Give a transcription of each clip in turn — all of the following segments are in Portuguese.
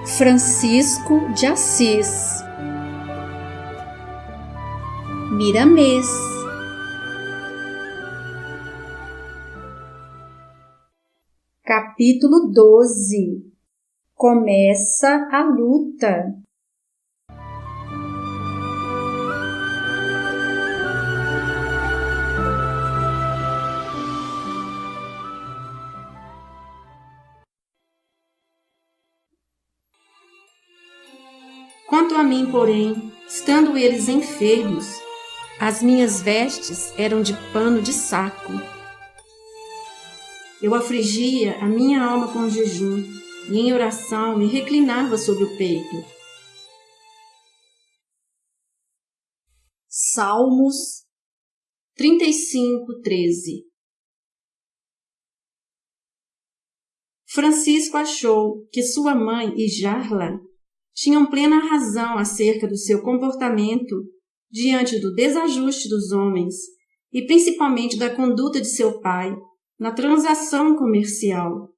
Francisco de Assis, Miramês. Capítulo 12. Começa a luta. Quanto a mim, porém, estando eles enfermos, as minhas vestes eram de pano de saco. Eu afligia a minha alma com jejum e em oração me reclinava sobre o peito. Salmos 35:13. Francisco achou que sua mãe e Jarla tinham plena razão acerca do seu comportamento diante do desajuste dos homens e principalmente da conduta de seu pai na transação comercial.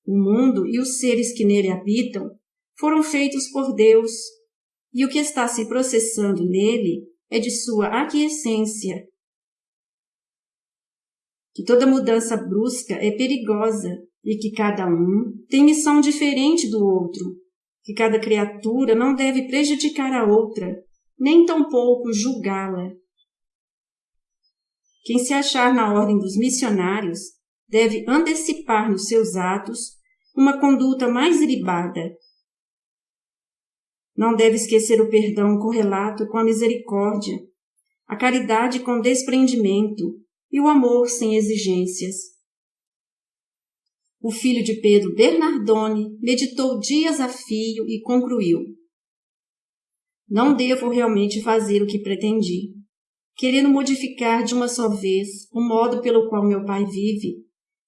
O mundo e os seres que nele habitam foram feitos por Deus, e o que está se processando nele é de sua aquiescência. Que toda mudança brusca é perigosa e que cada um tem missão diferente do outro, que cada criatura não deve prejudicar a outra, nem tampouco julgá-la. Quem se achar na ordem dos missionários deve antecipar nos seus atos uma conduta mais ilibada. Não deve esquecer o perdão correlato com a misericórdia, a caridade com desprendimento e o amor sem exigências. O filho de Pedro Bernardone meditou dias a fio e concluiu: não devo realmente fazer o que pretendi, querendo modificar de uma só vez o modo pelo qual meu pai vive,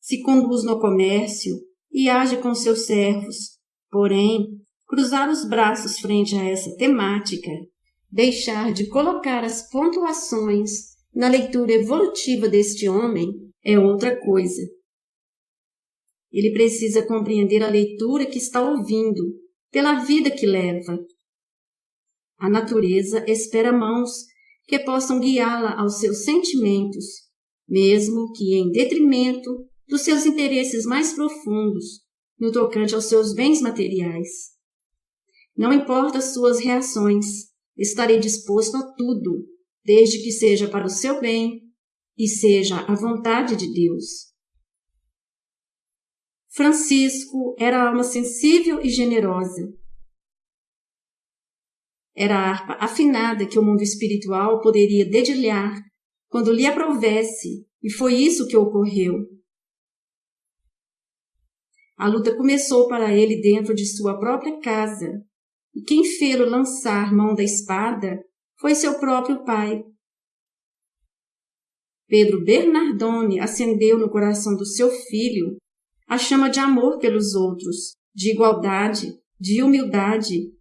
se conduz no comércio e age com seus servos. Porém, cruzar os braços frente a essa temática, deixar de colocar as pontuações na leitura evolutiva deste homem é outra coisa. Ele precisa compreender a leitura que está ouvindo, pela vida que leva. A natureza espera mãos que possam guiá-la aos seus sentimentos, mesmo que em detrimento dos seus interesses mais profundos, no tocante aos seus bens materiais. Não importa as suas reações, estarei disposto a tudo, desde que seja para o seu bem e seja a vontade de Deus. Francisco era alma sensível e generosa. Era a harpa afinada que o mundo espiritual poderia dedilhar quando lhe aprovesse, e foi isso que ocorreu. A luta começou para ele dentro de sua própria casa, e quem fê-lo lançar mão da espada foi seu próprio pai. Pedro Bernardone acendeu no coração do seu filho a chama de amor pelos outros, de igualdade, de humildade,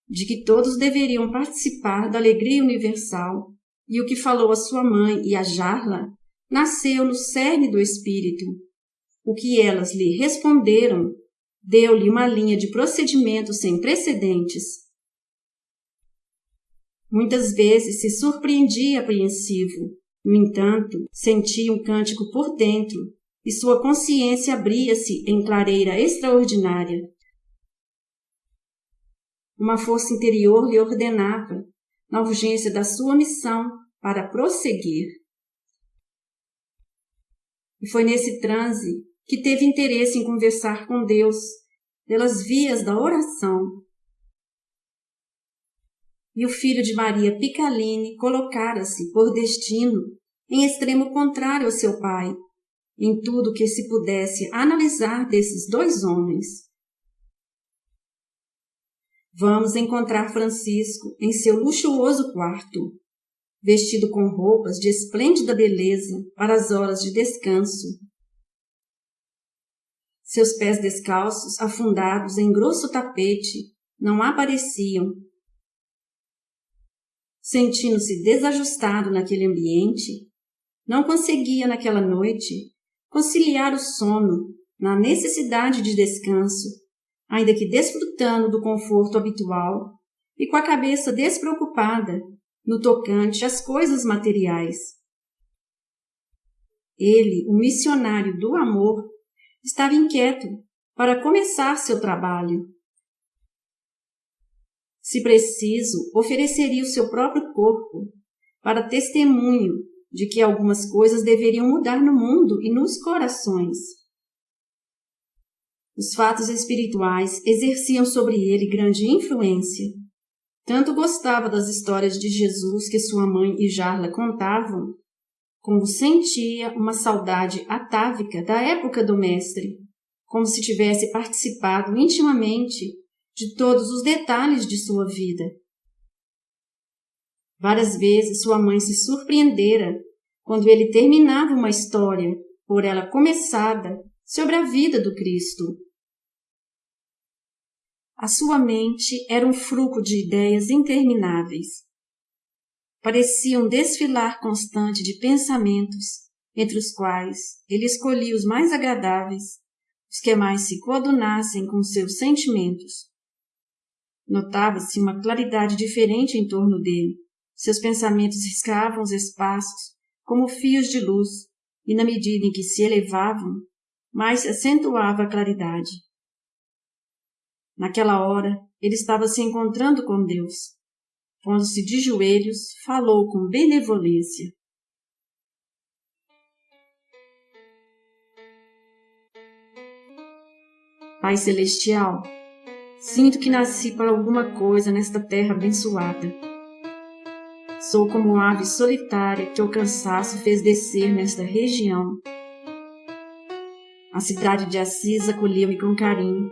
de que todos deveriam participar da alegria universal, e o que falou a sua mãe e a Jarla nasceu no cerne do espírito. O que elas lhe responderam deu-lhe uma linha de procedimento sem precedentes. Muitas vezes se surpreendia apreensivo, no entanto, sentia um cântico por dentro, e sua consciência abria-se em clareira extraordinária. Uma força interior lhe ordenava, na urgência da sua missão, para prosseguir. E foi nesse transe que teve interesse em conversar com Deus, pelas vias da oração. E o filho de Maria Piccaline colocara-se, por destino, em extremo contrário ao seu pai, em tudo que se pudesse analisar desses dois homens. Vamos encontrar Francisco em seu luxuoso quarto, vestido com roupas de esplêndida beleza para as horas de descanso. Seus pés descalços, afundados em grosso tapete, não apareciam. Sentindo-se desajustado naquele ambiente, não conseguia naquela noite conciliar o sono na necessidade de descanso ainda que desfrutando do conforto habitual e com a cabeça despreocupada no tocante às coisas materiais. Ele, o missionário do amor, estava inquieto para começar seu trabalho. Se preciso, ofereceria o seu próprio corpo para testemunho de que algumas coisas deveriam mudar no mundo e nos corações. Os fatos espirituais exerciam sobre ele grande influência. Tanto gostava das histórias de Jesus que sua mãe e Jarla contavam, como sentia uma saudade atávica da época do mestre, como se tivesse participado intimamente de todos os detalhes de sua vida. Várias vezes sua mãe se surpreendera quando ele terminava uma história, por ela começada, sobre a vida do Cristo. A sua mente era um fruto de ideias intermináveis. Parecia um desfilar constante de pensamentos, entre os quais ele escolhia os mais agradáveis, os que mais se coadunassem com seus sentimentos. Notava-se uma claridade diferente em torno dele. Seus pensamentos riscavam os espaços como fios de luz, e na medida em que se elevavam, mais se acentuava a claridade. Naquela hora, ele estava se encontrando com Deus. Pondo-se de joelhos, falou com benevolência. Pai Celestial, sinto que nasci para alguma coisa nesta terra abençoada. Sou como ave solitária que o cansaço fez descer nesta região. A cidade de Assis acolheu-me com carinho,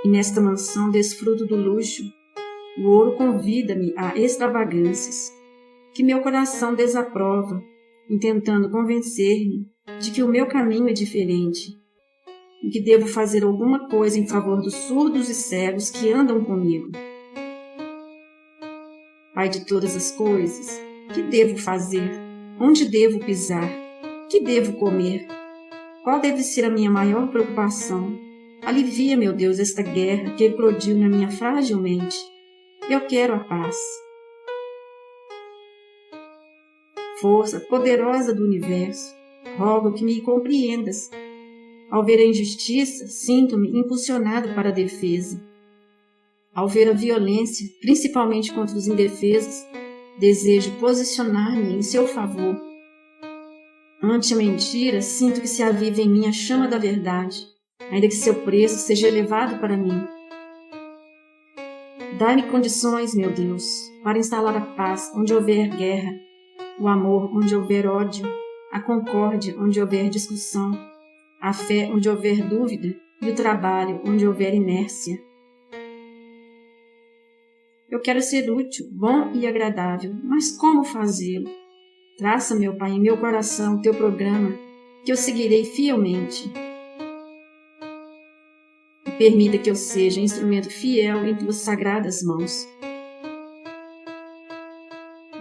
e nesta mansão desfruto do luxo. O ouro convida-me a extravagâncias, que meu coração desaprova, intentando convencer-me de que o meu caminho é diferente, e que devo fazer alguma coisa em favor dos surdos e cegos que andam comigo. Pai de todas as coisas, que devo fazer? Onde devo pisar? Que devo comer? Qual deve ser a minha maior preocupação? Alivia, meu Deus, esta guerra que eclodiu na minha frágil mente. Eu quero a paz. Força poderosa do universo, rogo que me compreendas. Ao ver a injustiça, sinto-me impulsionado para a defesa. Ao ver a violência, principalmente contra os indefesos, desejo posicionar-me em seu favor. Ante a mentira, sinto que se aviva em mim a chama da verdade, ainda que seu preço seja elevado para mim. Dai-me condições, meu Deus, para instalar a paz onde houver guerra, o amor onde houver ódio, a concórdia onde houver discussão, a fé onde houver dúvida e o trabalho onde houver inércia. Eu quero ser útil, bom e agradável, mas como fazê-lo? Traça, meu Pai, em meu coração o teu programa, que eu seguirei fielmente. E permita que eu seja instrumento fiel em tuas sagradas mãos.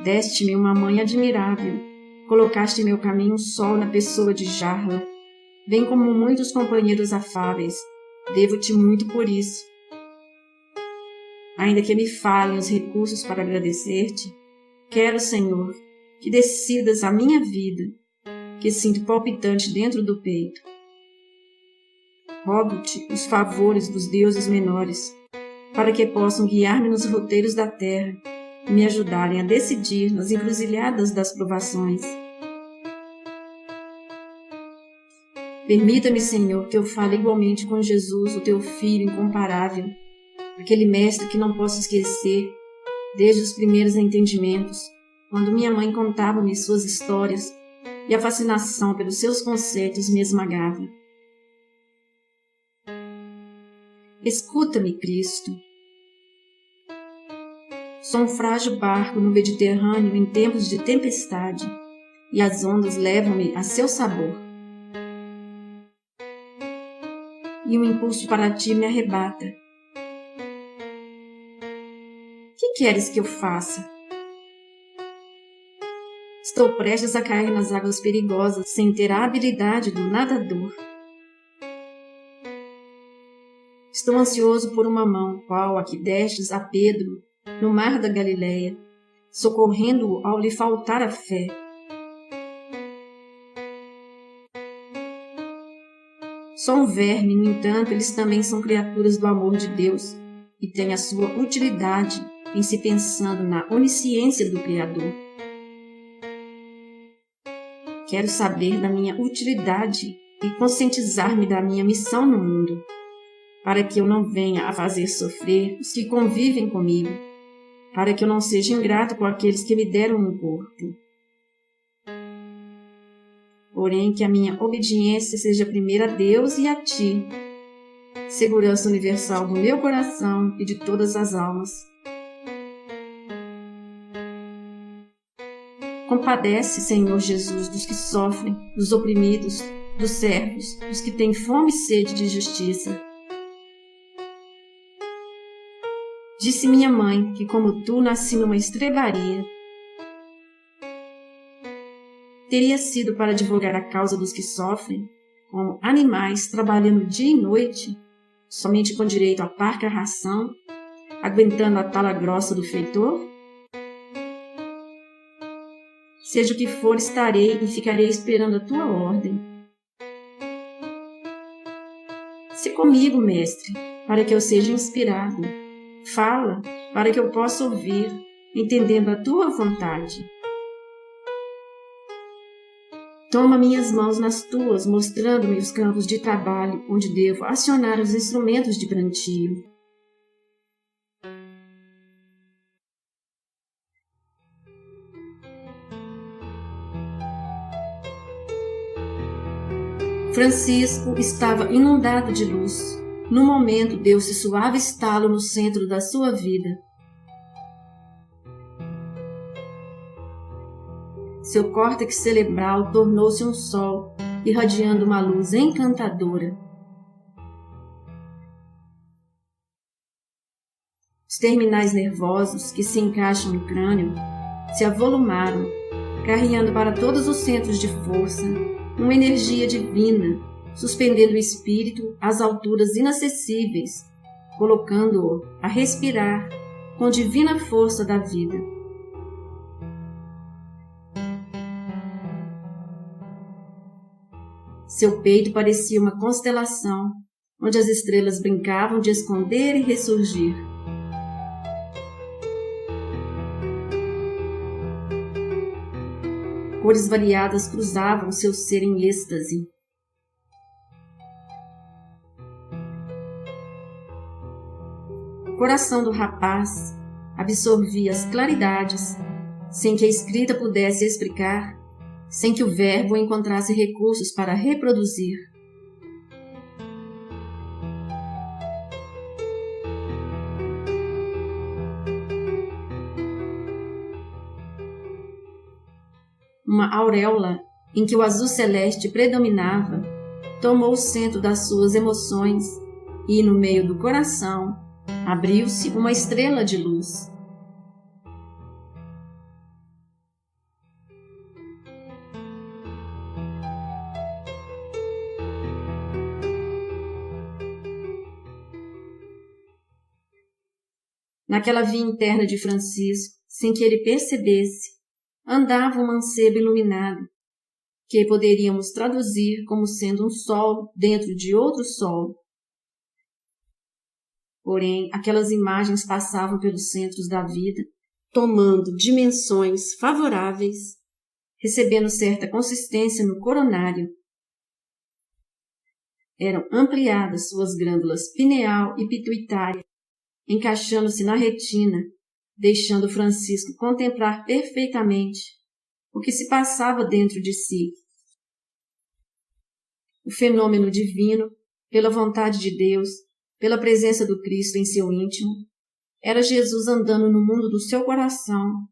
Deste-me uma mãe admirável, colocaste em meu caminho um sol na pessoa de Jarla. Vem como muitos companheiros afáveis, devo-te muito por isso. Ainda que me falhem os recursos para agradecer-te, quero, Senhor, que decidas a minha vida, que sinto palpitante dentro do peito. Rogo-te os favores dos deuses menores, para que possam guiar-me nos roteiros da terra e me ajudarem a decidir nas encruzilhadas das provações. Permita-me, Senhor, que eu fale igualmente com Jesus, o teu Filho incomparável, aquele mestre que não posso esquecer, desde os primeiros entendimentos, quando minha mãe contava-me suas histórias e a fascinação pelos seus conceitos me esmagava. Escuta-me, Cristo. Sou um frágil barco no Mediterrâneo em tempos de tempestade, e as ondas levam-me a seu sabor. E um impulso para ti me arrebata. Que queres que eu faça? Estou prestes a cair nas águas perigosas sem ter a habilidade do nadador. Estou ansioso por uma mão, qual a que destes a Pedro no mar da Galileia, socorrendo-o ao lhe faltar a fé. Só um verme, no entanto, eles também são criaturas do amor de Deus e têm a sua utilidade em se pensando na onisciência do Criador. Quero saber da minha utilidade e conscientizar-me da minha missão no mundo, para que eu não venha a fazer sofrer os que convivem comigo, para que eu não seja ingrato com aqueles que me deram um corpo. Porém, que a minha obediência seja primeiro a Deus e a Ti, segurança universal do meu coração e de todas as almas. Compadece, Senhor Jesus, dos que sofrem, dos oprimidos, dos servos, dos que têm fome e sede de justiça. Disse minha mãe que, como tu, nasci numa estrebaria. Teria sido para advogar a causa dos que sofrem, como animais trabalhando dia e noite, somente com direito à parca ração, aguentando a tala grossa do feitor? Seja o que for, estarei e ficarei esperando a tua ordem. Se comigo, mestre, para que eu seja inspirado. Fala, para que eu possa ouvir, entendendo a tua vontade. Toma minhas mãos nas tuas, mostrando-me os campos de trabalho onde devo acionar os instrumentos de plantio. Francisco estava inundado de luz. No momento, deu-se suave estalo no centro da sua vida. Seu córtex cerebral tornou-se um sol, irradiando uma luz encantadora. Os terminais nervosos que se encaixam no crânio se avolumaram, carreando para todos os centros de força uma energia divina, suspendendo o espírito às alturas inacessíveis, colocando-o a respirar com divina força da vida. Seu peito parecia uma constelação, onde as estrelas brincavam de esconder e ressurgir. Cores variadas cruzavam seu ser em êxtase. O coração do rapaz absorvia as claridades, sem que a escrita pudesse explicar, sem que o verbo encontrasse recursos para reproduzir. Uma auréola em que o azul celeste predominava tomou o centro das suas emoções e, no meio do coração, abriu-se uma estrela de luz. Naquela via interna de Francisco, sem que ele percebesse, andava um mancebo iluminado, que poderíamos traduzir como sendo um sol dentro de outro sol. Porém, aquelas imagens passavam pelos centros da vida, tomando dimensões favoráveis, recebendo certa consistência no coronário. Eram ampliadas suas glândulas pineal e pituitária, encaixando-se na retina, deixando Francisco contemplar perfeitamente o que se passava dentro de si. O fenômeno divino, pela vontade de Deus, pela presença do Cristo em seu íntimo, era Jesus andando no mundo do seu coração,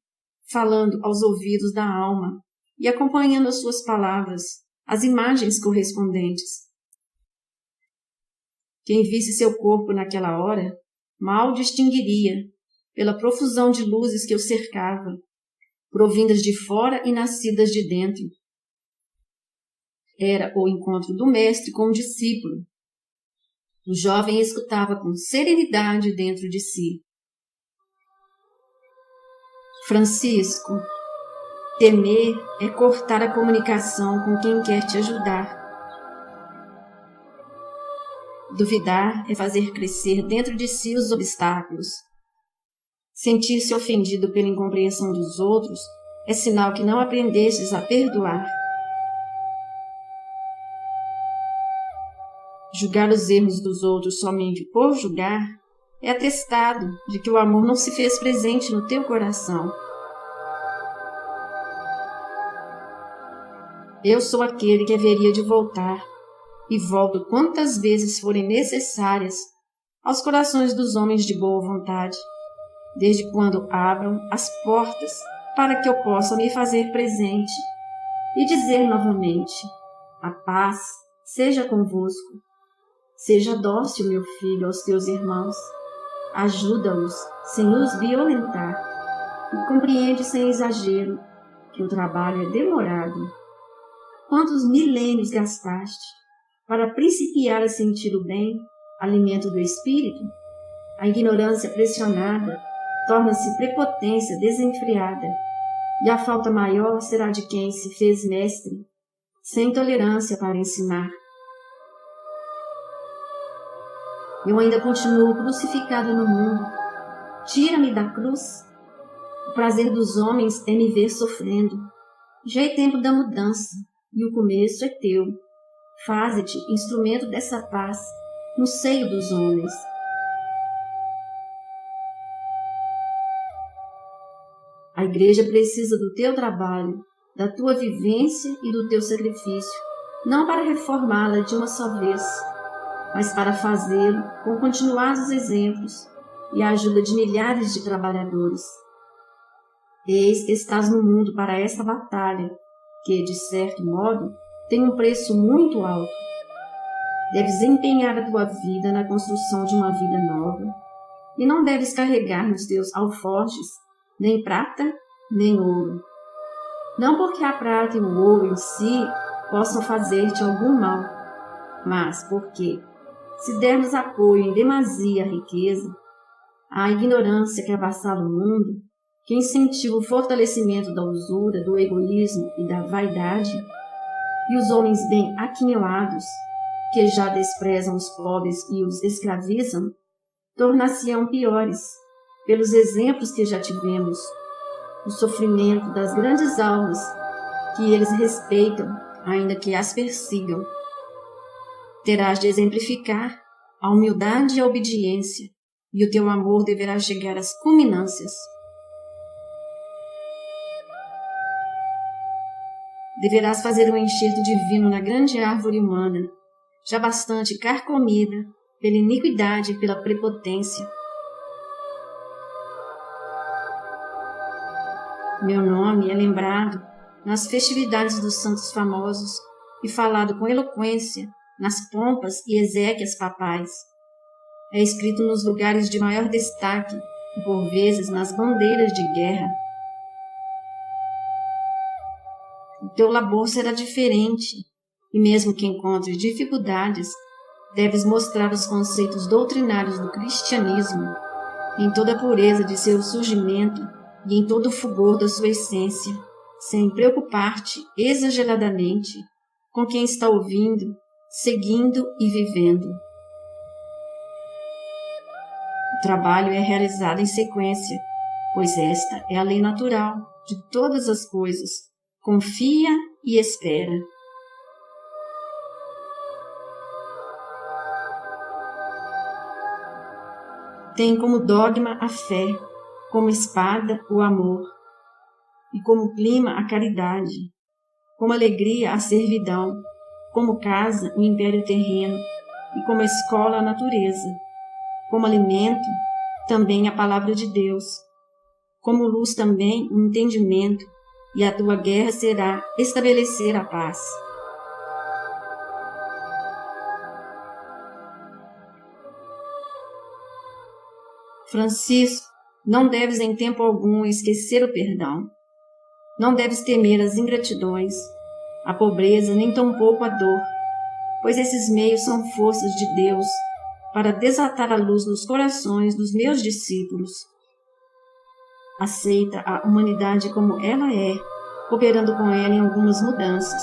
falando aos ouvidos da alma e acompanhando as suas palavras, as imagens correspondentes. Quem visse seu corpo naquela hora, mal distinguiria, pela profusão de luzes que o cercava, provindas de fora e nascidas de dentro. Era o encontro do mestre com o discípulo. O jovem escutava com serenidade dentro de si. Francisco, temer é cortar a comunicação com quem quer te ajudar. Duvidar é fazer crescer dentro de si os obstáculos. Sentir-se ofendido pela incompreensão dos outros é sinal que não aprendestes a perdoar. Julgar os erros dos outros somente por julgar é atestado de que o amor não se fez presente no teu coração. Eu sou aquele que haveria de voltar, e volto quantas vezes forem necessárias aos corações dos homens de boa vontade, desde quando abram as portas para que eu possa me fazer presente e dizer novamente: a paz seja convosco. Seja dócil, meu filho, aos teus irmãos. Ajuda-os sem os violentar e compreende sem exagero que o trabalho é demorado. Quantos milênios gastaste para principiar a sentir o bem, alimento do espírito? A ignorância pressionada torna-se prepotência desenfreada, e a falta maior será de quem se fez mestre, sem tolerância para ensinar. Eu ainda continuo crucificado no mundo. Tira-me da cruz. O prazer dos homens é me ver sofrendo. Já é tempo da mudança, e o começo é teu. Faze-te instrumento dessa paz no seio dos homens. A igreja precisa do teu trabalho, da tua vivência e do teu sacrifício, não para reformá-la de uma só vez, mas para fazê-lo com continuados exemplos e a ajuda de milhares de trabalhadores. Eis que estás no mundo para esta batalha, que, de certo modo, tem um preço muito alto. Deves empenhar a tua vida na construção de uma vida nova, e não deves carregar nos teus alforjes nem prata nem ouro. Não porque a prata e o ouro em si possam fazer-te algum mal, mas porque, se dermos apoio em demasia à riqueza, à ignorância que avassala o mundo, que incentiva o fortalecimento da usura, do egoísmo e da vaidade, e os homens bem aquinhoados, que já desprezam os pobres e os escravizam, tornar-se-ão piores, pelos exemplos que já tivemos, o sofrimento das grandes almas, que eles respeitam, ainda que as persigam. Terás de exemplificar a humildade e a obediência, e o teu amor deverá chegar às culminâncias. Deverás fazer um enxerto divino na grande árvore humana, já bastante carcomida pela iniquidade e pela prepotência. Meu nome é lembrado nas festividades dos santos famosos e falado com eloquência nas pompas e exéquias papais. É escrito nos lugares de maior destaque e, por vezes, nas bandeiras de guerra. O teu labor será diferente, e mesmo que encontres dificuldades, deves mostrar os conceitos doutrinários do cristianismo, em toda a pureza de seu surgimento e em todo o fulgor da sua essência, sem preocupar-te exageradamente com quem está ouvindo, seguindo e vivendo. O trabalho é realizado em sequência, pois esta é a lei natural de todas as coisas. Confia e espera. Tem como dogma a fé, como espada o amor, e como clima a caridade, como alegria a servidão, como casa o império terreno, e como escola a natureza, como alimento também a palavra de Deus, como luz também o entendimento, e a tua guerra será estabelecer a paz. Francisco, não deves em tempo algum esquecer o perdão. Não deves temer as ingratidões, a pobreza, nem tampouco a dor, pois esses meios são forças de Deus para desatar a luz nos corações dos meus discípulos. Aceita a humanidade como ela é, cooperando com ela em algumas mudanças.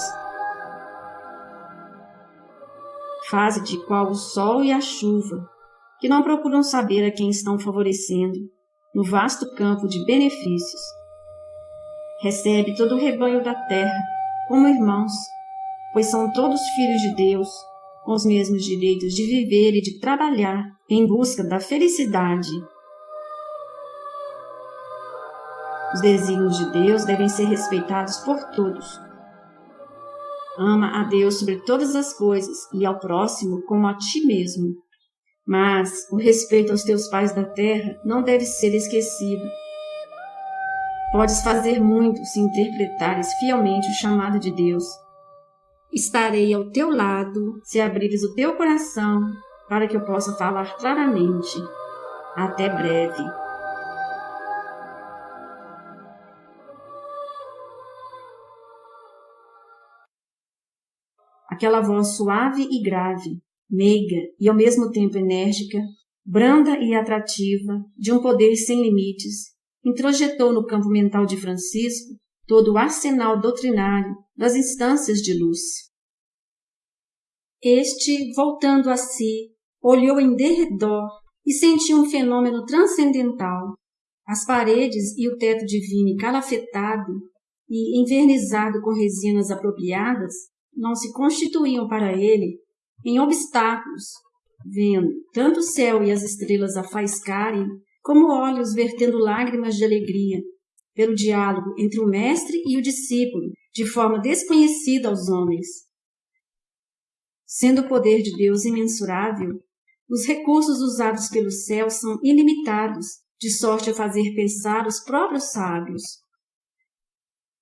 Faze de qual o sol e a chuva, que não procuram saber a quem estão favorecendo, no vasto campo de benefícios. Recebe todo o rebanho da terra como irmãos, pois são todos filhos de Deus, com os mesmos direitos de viver e de trabalhar em busca da felicidade. Os desígnios de Deus devem ser respeitados por todos. Ama a Deus sobre todas as coisas e ao próximo como a ti mesmo. Mas o respeito aos teus pais da terra não deve ser esquecido. Podes fazer muito se interpretares fielmente o chamado de Deus. Estarei ao teu lado se abrires o teu coração para que eu possa falar claramente. Até breve. Aquela voz suave e grave, meiga e ao mesmo tempo enérgica, branda e atrativa, de um poder sem limites, introjetou no campo mental de Francisco todo o arsenal doutrinário das instâncias de luz. Este, voltando a si, olhou em derredor e sentiu um fenômeno transcendental. As paredes e o teto divino e calafetado e envernizado com resinas apropriadas não se constituíam para ele em obstáculos, vendo tanto o céu e as estrelas a faiscarem, como olhos vertendo lágrimas de alegria, pelo diálogo entre o mestre e o discípulo, de forma desconhecida aos homens. Sendo o poder de Deus imensurável, os recursos usados pelo céu são ilimitados, de sorte a fazer pensar os próprios sábios.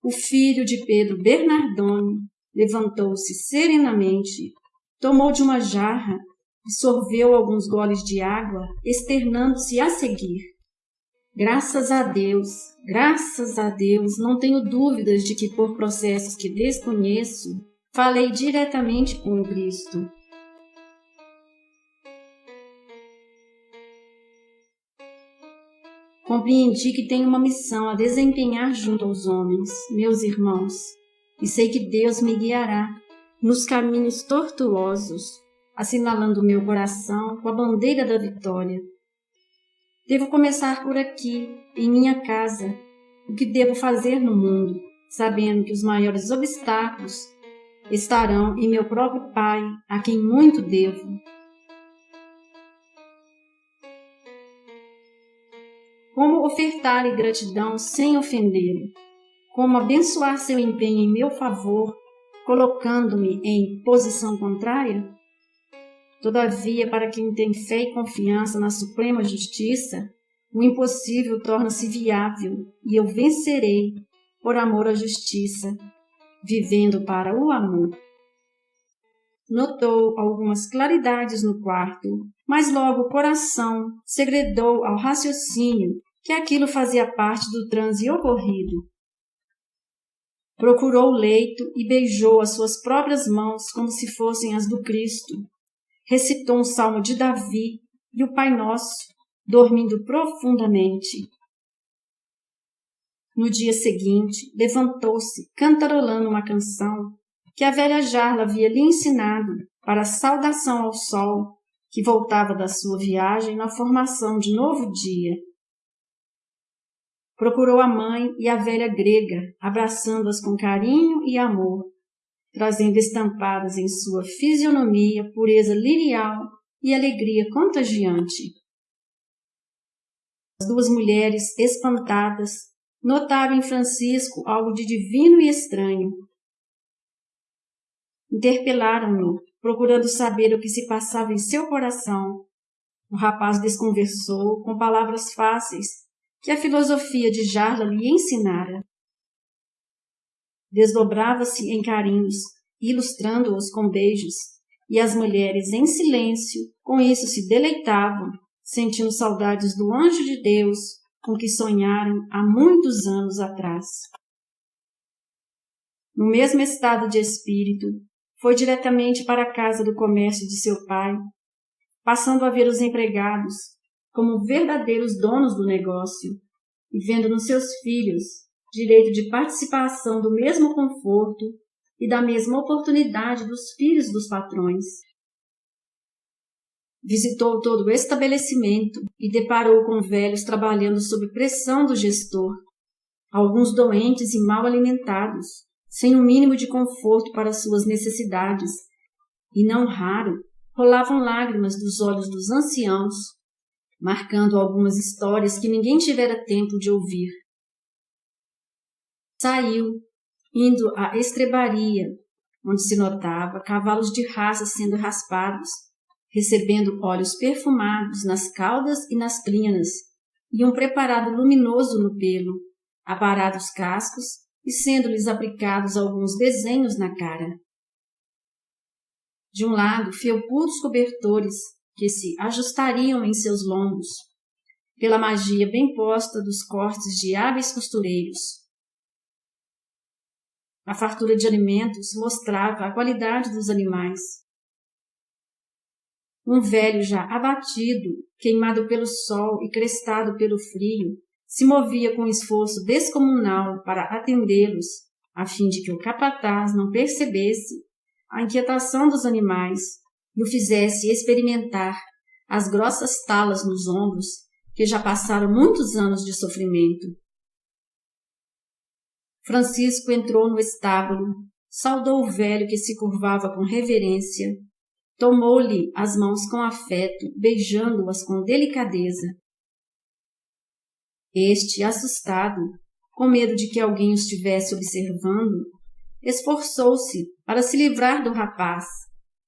O filho de Pedro Bernardone levantou-se serenamente, tomou de uma jarra e sorveu alguns goles de água, externando-se a seguir. Graças a Deus, não tenho dúvidas de que por processos que desconheço, falei diretamente com o Cristo. Compreendi que tenho uma missão a desempenhar junto aos homens, meus irmãos, e sei que Deus me guiará nos caminhos tortuosos, assinalando meu coração com a bandeira da vitória. Devo começar por aqui, em minha casa, o que devo fazer no mundo, sabendo que os maiores obstáculos estarão em meu próprio Pai, a quem muito devo. Como ofertar-lhe gratidão sem ofendê-lo? Como abençoar seu empenho em meu favor, colocando-me em posição contrária? Todavia, para quem tem fé e confiança na suprema justiça, o impossível torna-se viável e eu vencerei por amor à justiça, vivendo para o amor. Notou algumas claridades no quarto, mas logo o coração segredou ao raciocínio que aquilo fazia parte do transe ocorrido. Procurou o leito e beijou as suas próprias mãos como se fossem as do Cristo. Recitou um salmo de Davi e o Pai Nosso, dormindo profundamente. No dia seguinte, levantou-se, cantarolando uma canção que a velha jarla havia lhe ensinado para a saudação ao sol que voltava da sua viagem na formação de novo dia. Procurou a mãe e a velha grega, abraçando-as com carinho e amor, trazendo estampadas em sua fisionomia pureza lirial e alegria contagiante. As duas mulheres, espantadas, notaram em Francisco algo de divino e estranho. Interpelaram-no, procurando saber o que se passava em seu coração. O rapaz desconversou com palavras fáceis que a filosofia de Jarla lhe ensinara. Desdobrava-se em carinhos, ilustrando-os com beijos, e as mulheres, em silêncio, com isso se deleitavam, sentindo saudades do anjo de Deus com que sonharam há muitos anos atrás. No mesmo estado de espírito, foi diretamente para a casa do comércio de seu pai, passando a ver os empregados como verdadeiros donos do negócio e vendo nos seus filhos direito de participação do mesmo conforto e da mesma oportunidade dos filhos dos patrões. Visitou todo o estabelecimento e deparou com velhos trabalhando sob pressão do gestor, alguns doentes e mal alimentados, sem o mínimo de conforto para suas necessidades, e não raro rolavam lágrimas dos olhos dos anciãos, marcando algumas histórias que ninguém tivera tempo de ouvir. Saiu, indo à estrebaria, onde se notava cavalos de raça sendo raspados, recebendo óleos perfumados nas caudas e nas crinas, e um preparado luminoso no pelo, aparados cascos e sendo-lhes aplicados alguns desenhos na cara. De um lado, felpudos cobertores que se ajustariam em seus lombos, pela magia bem posta dos cortes de hábeis costureiros. A fartura de alimentos mostrava a qualidade dos animais. Um velho já abatido, queimado pelo sol e crestado pelo frio, se movia com esforço descomunal para atendê-los, a fim de que o capataz não percebesse a inquietação dos animais e o fizesse experimentar as grossas talas nos ombros que já passaram muitos anos de sofrimento. Francisco entrou no estábulo, saudou o velho que se curvava com reverência, tomou-lhe as mãos com afeto, beijando-as com delicadeza. Este, assustado, com medo de que alguém o estivesse observando, esforçou-se para se livrar do rapaz,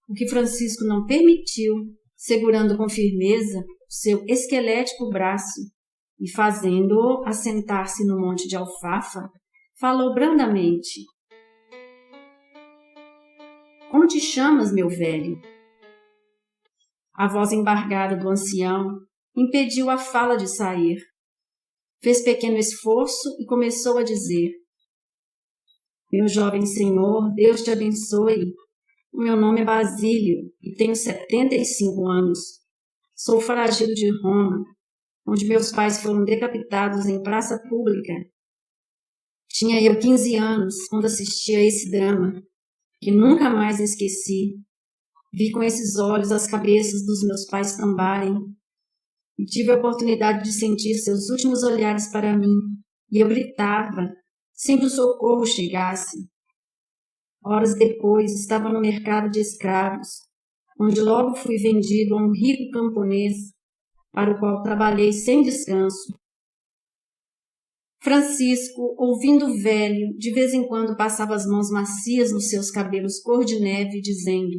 o que Francisco não permitiu, segurando com firmeza o seu esquelético braço e, fazendo-o assentar-se no monte de alfafa, falou brandamente: "Como te chamas, meu velho?" A voz embargada do ancião impediu a fala de sair. Fez pequeno esforço e começou a dizer: "Meu jovem senhor, Deus te abençoe. O meu nome é Basílio e tenho 75 anos. Sou foragido de Roma, onde meus pais foram decapitados em praça pública. Tinha eu 15 anos quando assisti a esse drama, que nunca mais esqueci. Vi com esses olhos as cabeças dos meus pais tombarem e tive a oportunidade de sentir seus últimos olhares para mim, e eu gritava, sem que o socorro chegasse. Horas depois, estava no mercado de escravos, onde logo fui vendido a um rico camponês, para o qual trabalhei sem descanso." Francisco, ouvindo o velho, de vez em quando passava as mãos macias nos seus cabelos cor de neve, dizendo: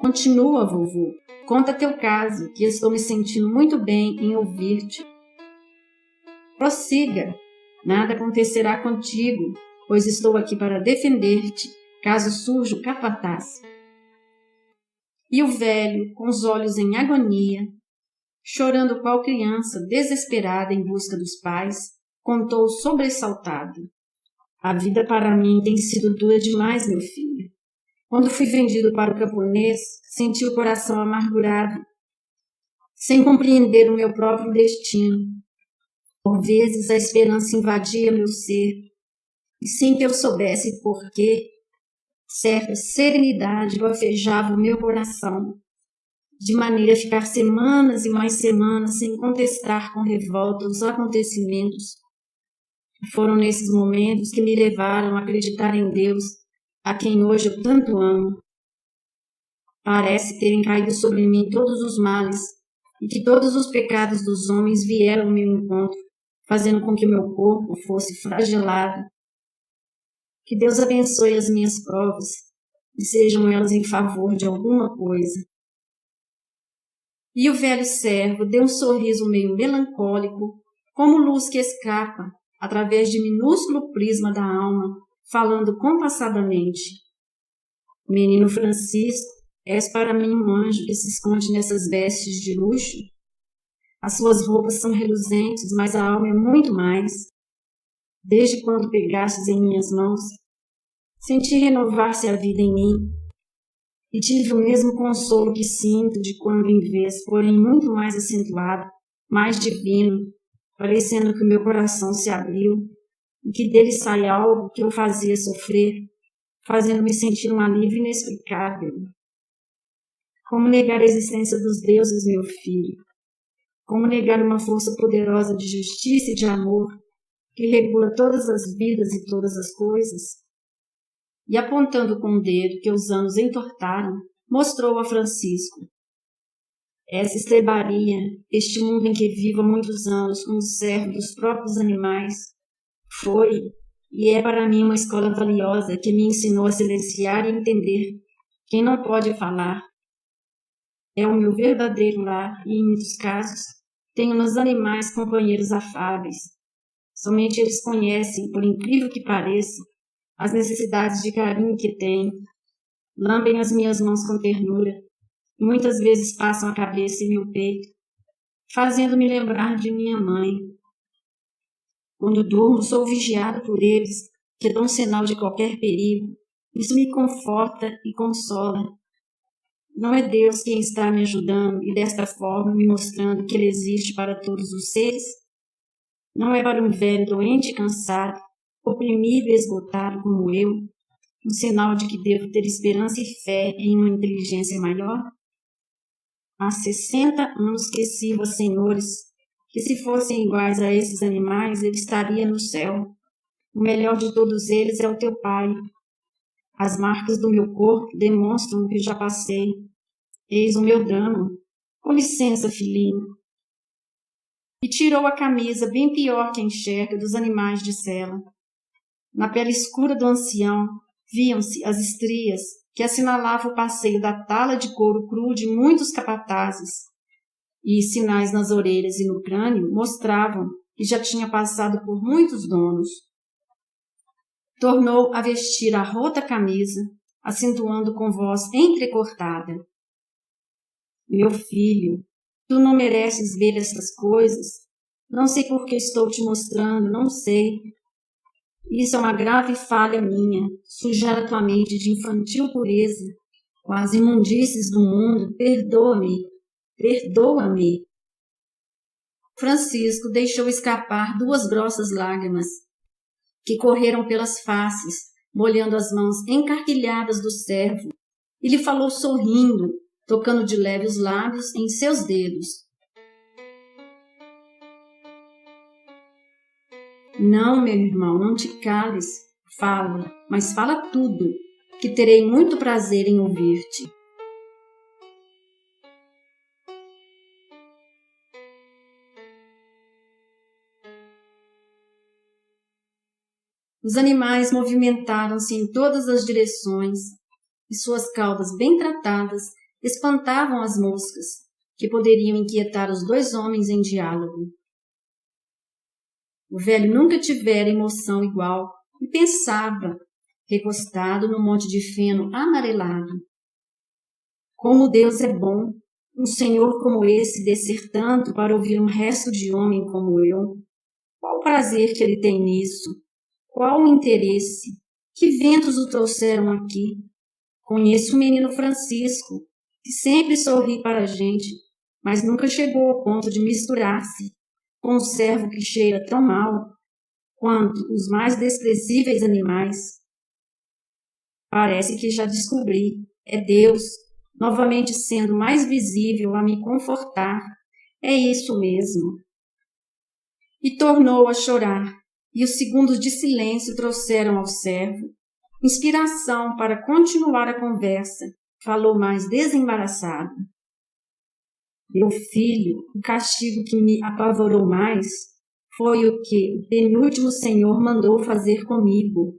"Continua, vovô. Conta teu caso, que estou me sentindo muito bem em ouvir-te." "Prossiga. Nada acontecerá contigo, pois estou aqui para defender-te, caso surja o capataz." E o velho, com os olhos em agonia, chorando qual criança desesperada em busca dos pais, contou sobressaltado: "A vida para mim tem sido dura demais, meu filho. Quando fui vendido para o camponês, senti o coração amargurado, sem compreender o meu próprio destino. Por vezes a esperança invadia meu ser, e sem que eu soubesse porquê, certa serenidade bafejava o meu coração, de maneira a ficar semanas e mais semanas sem contestar com revolta os acontecimentos. Foram nesses momentos que me levaram a acreditar em Deus, a quem hoje eu tanto amo. Parece terem caído sobre mim todos os males, e que todos os pecados dos homens vieram ao meu encontro, fazendo com que meu corpo fosse flagelado. Que Deus abençoe as minhas provas, e sejam elas em favor de alguma coisa." E o velho servo deu um sorriso meio melancólico, como luz que escapa através de minúsculo prisma da alma, falando compassadamente: "Menino Francisco, és para mim um anjo que se esconde nessas vestes de luxo. As suas roupas são reluzentes, mas a alma é muito mais. Desde quando pegastes em minhas mãos, senti renovar-se a vida em mim, e tive o mesmo consolo que sinto de quando em vez, porém muito mais acentuado, mais divino, parecendo que o meu coração se abriu e que dele sai algo que eu fazia sofrer, fazendo-me sentir um alívio inexplicável. Como negar a existência dos deuses, meu filho? Como negar uma força poderosa de justiça e de amor que regula todas as vidas e todas as coisas? E apontando com o dedo que os anos entortaram, mostrou a Francisco. Essa estrebaria, este mundo em que vivo há muitos anos como servo dos próprios animais, foi e é para mim uma escola valiosa que me ensinou a silenciar e entender quem não pode falar. É o meu verdadeiro lar e, em muitos casos, tenho nos animais companheiros afáveis. Somente eles conhecem, por incrível que pareça, as necessidades de carinho que tenho. Lambem as minhas mãos com ternura e muitas vezes passam a cabeça em meu peito, fazendo-me lembrar de minha mãe. Quando durmo, sou vigiado por eles, que dão sinal de qualquer perigo. Isso me conforta e consola. Não é Deus quem está me ajudando e desta forma me mostrando que Ele existe para todos os seres? Não é para um velho doente e cansado, oprimido e esgotado como eu, um sinal de que devo ter esperança e fé em uma inteligência maior? Há 60 anos que sirvo a senhores que, se fossem iguais a esses animais, ele estaria no céu. O melhor de todos eles é o teu pai. As marcas do meu corpo demonstram o que já passei. Eis o meu drama. Com licença, filhinho. E tirou a camisa, bem pior que a enxerga, dos animais de sela. Na pele escura do ancião, viam-se as estrias que assinalavam o passeio da tala de couro cru de muitos capatazes, e sinais nas orelhas e no crânio mostravam que já tinha passado por muitos donos. Tornou a vestir a rota camisa, acentuando com voz entrecortada: meu filho, tu não mereces ver estas coisas. Não sei por que estou te mostrando, não sei. Isso é uma grave falha minha, sujar a tua mente de infantil pureza, com as imundícies do mundo. Perdoa-me, perdoa-me. Francisco deixou escapar 2 grossas lágrimas, que correram pelas faces, molhando as mãos encarquilhadas do servo, e lhe falou sorrindo, tocando de leve os lábios em seus dedos. Não, meu irmão, não te cales. Fala, mas fala tudo, que terei muito prazer em ouvir-te. Os animais movimentaram-se em todas as direções, e suas caudas bem tratadas espantavam as moscas, que poderiam inquietar os 2 homens em diálogo. O velho nunca tivera emoção igual e pensava, recostado no monte de feno amarelado: como Deus é bom, um senhor como esse descer tanto para ouvir um resto de homem como eu. Qual o prazer que ele tem nisso? Qual o interesse? Que ventos o trouxeram aqui? Conheço o menino Francisco, que sempre sorri para a gente, mas nunca chegou ao ponto de misturar-se com um servo que cheira tão mal quanto os mais desprezíveis animais. Parece que já descobri. É Deus, novamente sendo mais visível a me confortar. É isso mesmo. E tornou a chorar, e os segundos de silêncio trouxeram ao servo inspiração para continuar a conversa. Falou mais desembaraçado: meu filho, o castigo que me apavorou mais foi o que o penúltimo senhor mandou fazer comigo.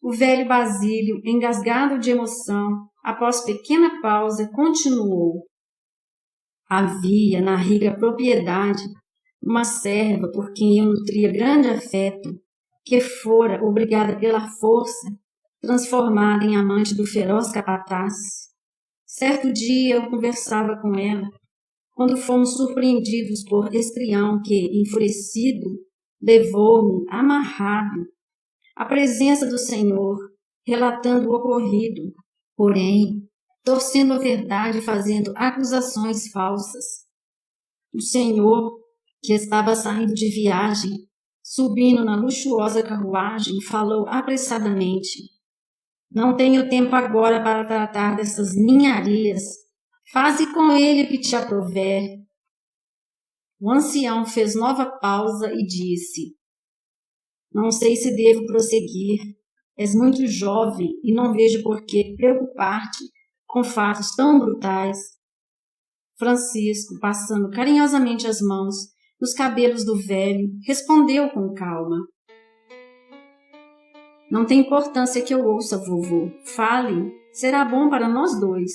O velho Basílio, engasgado de emoção, após pequena pausa, continuou: havia na rica propriedade uma serva por quem eu nutria grande afeto, que fora obrigada pela força, transformada em amante do feroz capataz. Certo dia eu conversava com ela, quando fomos surpreendidos por Estrião, que, enfurecido, levou-me, amarrado, à presença do Senhor, relatando o ocorrido. porém, torcendo a verdade e fazendo acusações falsas. O Senhor, que estava saindo de viagem, subindo na luxuosa carruagem, falou apressadamente: Não tenho tempo agora para tratar dessas ninharias. Faze com ele o que te aprouver. O ancião fez nova pausa e disse: Não sei se devo prosseguir. És muito jovem e não vejo por que preocupar-te com fatos tão brutais. Francisco, passando carinhosamente as mãos nos cabelos do velho, respondeu com calma: Não tem importância que eu ouça, vovô. Fale, será bom para nós dois.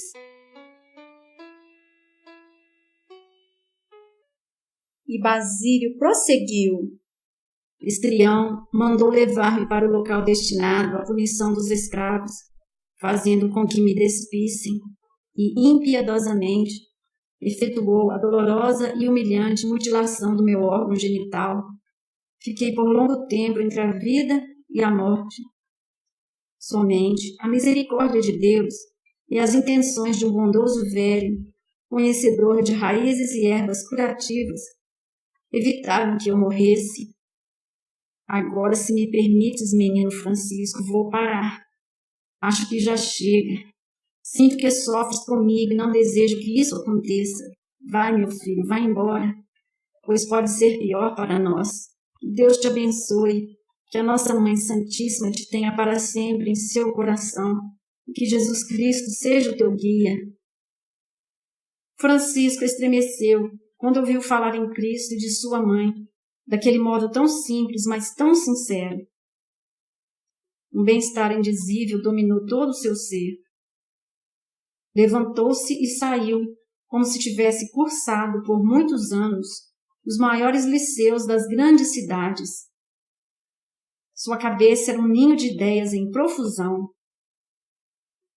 E Basílio prosseguiu: Estrião mandou levar-me para o local destinado à punição dos escravos, fazendo com que me despissem, e impiedosamente efetuou a dolorosa e humilhante mutilação do meu órgão genital. Fiquei por longo tempo entre a vida e a morte. Somente a misericórdia de Deus e as intenções de um bondoso velho, conhecedor de raízes e ervas curativas, evitaram que eu morresse. Agora, se me permites, menino Francisco, vou parar. Acho que já chega. Sinto que sofres comigo e não desejo que isso aconteça. Vai, meu filho, vai embora, pois pode ser pior para nós. Que Deus te abençoe, que a nossa Mãe Santíssima te tenha para sempre em seu coração e que Jesus Cristo seja o teu guia. Francisco estremeceu quando ouviu falar em Cristo e de sua mãe, daquele modo tão simples, mas tão sincero. Um bem-estar indizível dominou todo o seu ser. Levantou-se e saiu, como se tivesse cursado por muitos anos os maiores liceus das grandes cidades. Sua cabeça era um ninho de ideias em profusão.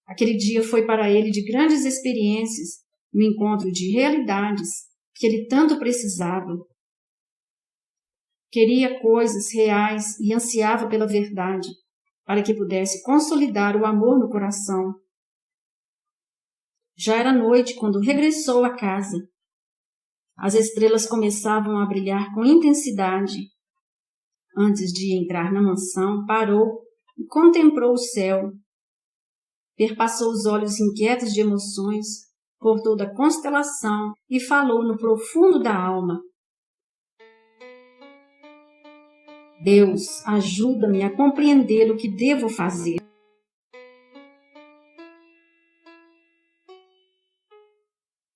Aquele dia foi para ele de grandes experiências, um encontro de realidades que ele tanto precisava. Queria coisas reais e ansiava pela verdade, para que pudesse consolidar o amor no coração. Já era noite quando regressou à casa. As estrelas começavam a brilhar com intensidade. Antes de entrar na mansão, parou e contemplou o céu. Perpassou os olhos inquietos de emoções por toda a constelação e falou no profundo da alma: Deus, ajuda-me a compreender o que devo fazer.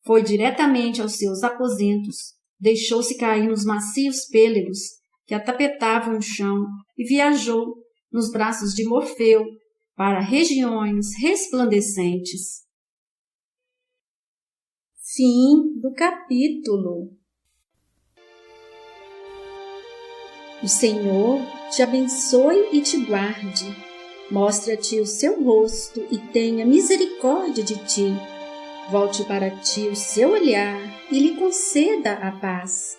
Foi diretamente aos seus aposentos, deixou-se cair nos macios pêlegos que atapetavam o chão e viajou nos braços de Morfeu para regiões resplandecentes. Fim do capítulo. O Senhor te abençoe e te guarde, mostra-te o seu rosto e tenha misericórdia de ti, volte para ti o seu olhar e lhe conceda a paz.